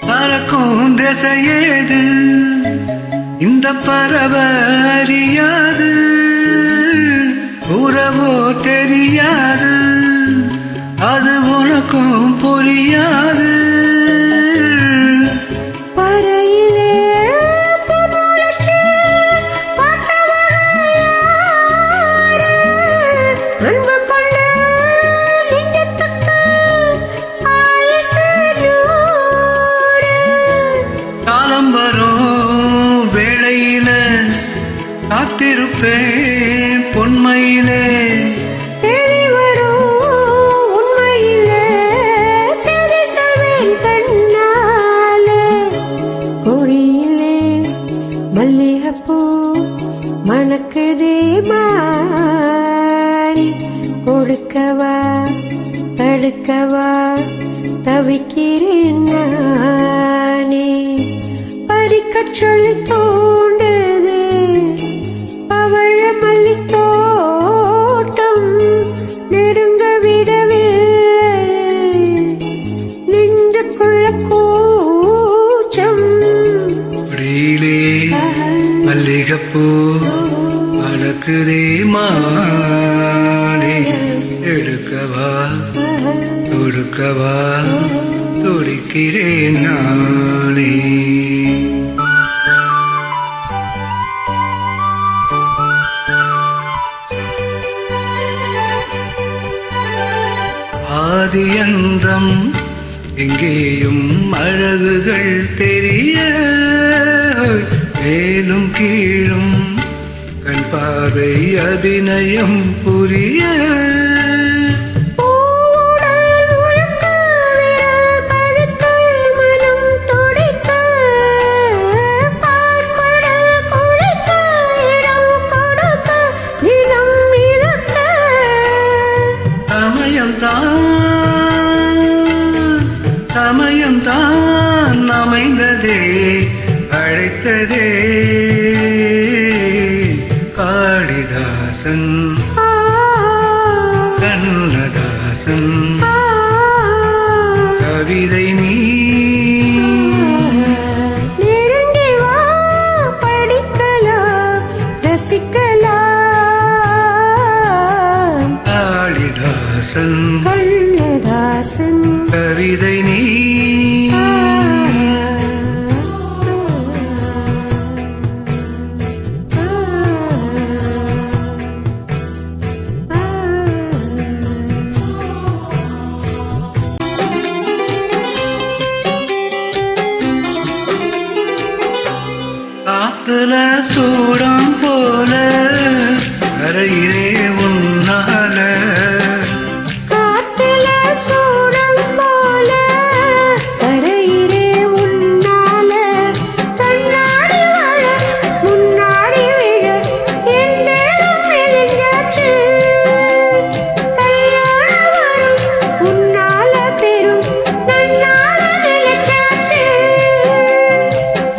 பறக்கும் திசையேது இந்த பறவை அறியாது, உறவோ தெரியாது, அது உனக்கும் புரியாது. காத்திருப்பேன் பொன்மையிலே உண்மையிலே சரி சொல்வேன் கண்ணாலே. கொடியிலே மல்லிகைப்பூ மணக்குதே மாறி, கொடுக்கவா தடுக்கவா தவிக்கிறேன் நானே. பறிக்கச் சொல்லி தோண்டுது பவழ மல்லி தோட்டம், நெருங்க விடவில்லை நெஞ்சுக்குள்ள கூச்சம். கொடியிலே மல்லிகைப்பூ மணக்குதே மாறி, எடுக்கவா தொடுக்கவா துடிக்கிறேன் நானே. ஆதியந்தம் எங்கேயும் அழகுகள் தெரிய, மேலும் கீழும் கண் பார்வை அபிநயம் புரிய. சமயம்தான் அமைந்ததே அழைத்ததே காளிதாசன் கண்ணதாசன் கவிதை நீ நெருங்கி வா படிக்கலாம் ரசிக்கலாம். காளிதாசன் கண்ணதாசன் கவிதை நீ காத்துல சூடம் போல கரையிலே உன்னால, காத்துல சூடம் போல கரையிலே உன்னால, கண்ணாடி வள முன்னாடி விழ என் தேகம் மெலிஞ்சாச்சு. கல்யாணம் வரும் உன்னால பெரும் நன்னால நினைச்சாச்சு.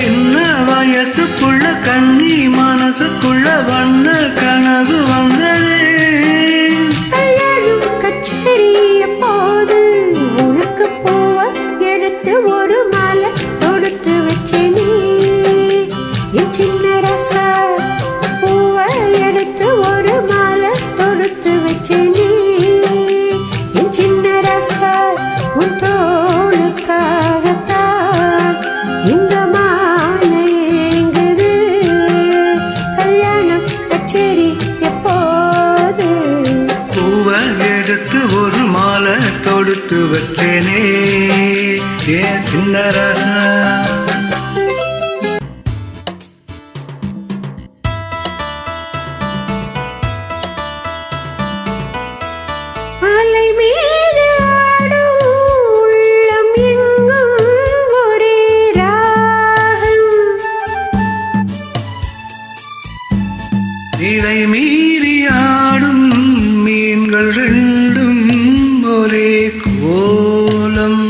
சின்ன வயசுக்குள்ள கண்ணி மனசுக்குள்ள வண்ண கனவு வந்ததே. கல்யாணம் கச்சேரி எப்போது உனக்கு பூவ எடுத்து ஒரு மாலை தொடுத்து வச்சே நீ. என் சின்ன ரசா பூவ எடுத்து ஒரு மாலை தொடுத்து வச்சே நீ. என் சின்ன ரசா உன் தோளுக்காகத்தான் இந்த மாலை ஏங்குது. கல்யாணம் கச்சேரி எப்போது? பூவ எடுத்து ஒரு மாலை தொடுத்து வச்சேனே ஏன் சின்னரா. அலை மீது ஆடும் உள்ளம் எங்கும் ஒரே ராகம். இதை மீறி ஆடும் மீன்கள் ரெண்டும் ஒரே கோலம்.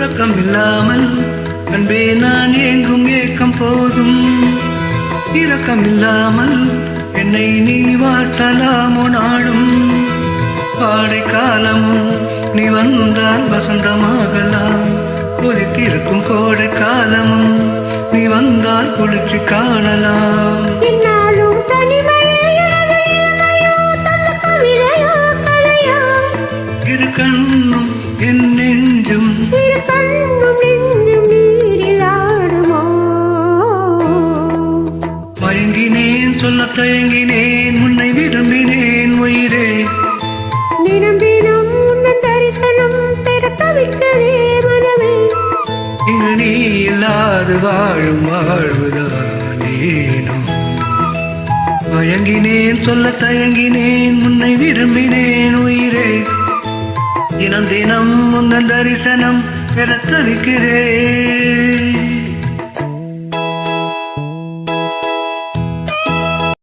உறக்கம் இல்லாமல் அன்பே நான் ஏங்கும் ஏக்கம் போதும். இரக்கம் இல்லாமல் என்னை நீ வாழலாமோ நாடும். பாடை காலமும் நீ வந்தால் வசந்தமாகலாம். ஒதுக்கிருக்கும் கோடை காலமும் நீ வந்தால் குளிர்ச்சி காணலாம். என்னாலும் தனிமையே தந்த கவிதையோ கதையோ. இரு கண்ணும் என் நெஞ்சும் இரு கண்ணும் நெஞ்சும் நீரில் ஆடுமோ. மயங்கினேன் சொல்ல தயங்கினேன் உன்னை விரும்பினேன் உயிரே. தினம் தினம் உன்னன் தரிசனம் பெற தவிக்கதே மனமே. இங்கு நீ இல்லாது வாழும் வாழ்வுதானேனோ. மயங்கினேன் சொல்ல தயங்கினேன் உன்னை விரும்பினேன் உயிரே. தினம் தினம் உந்தன் தரிசனம் பெற தவிக்கிறேன்.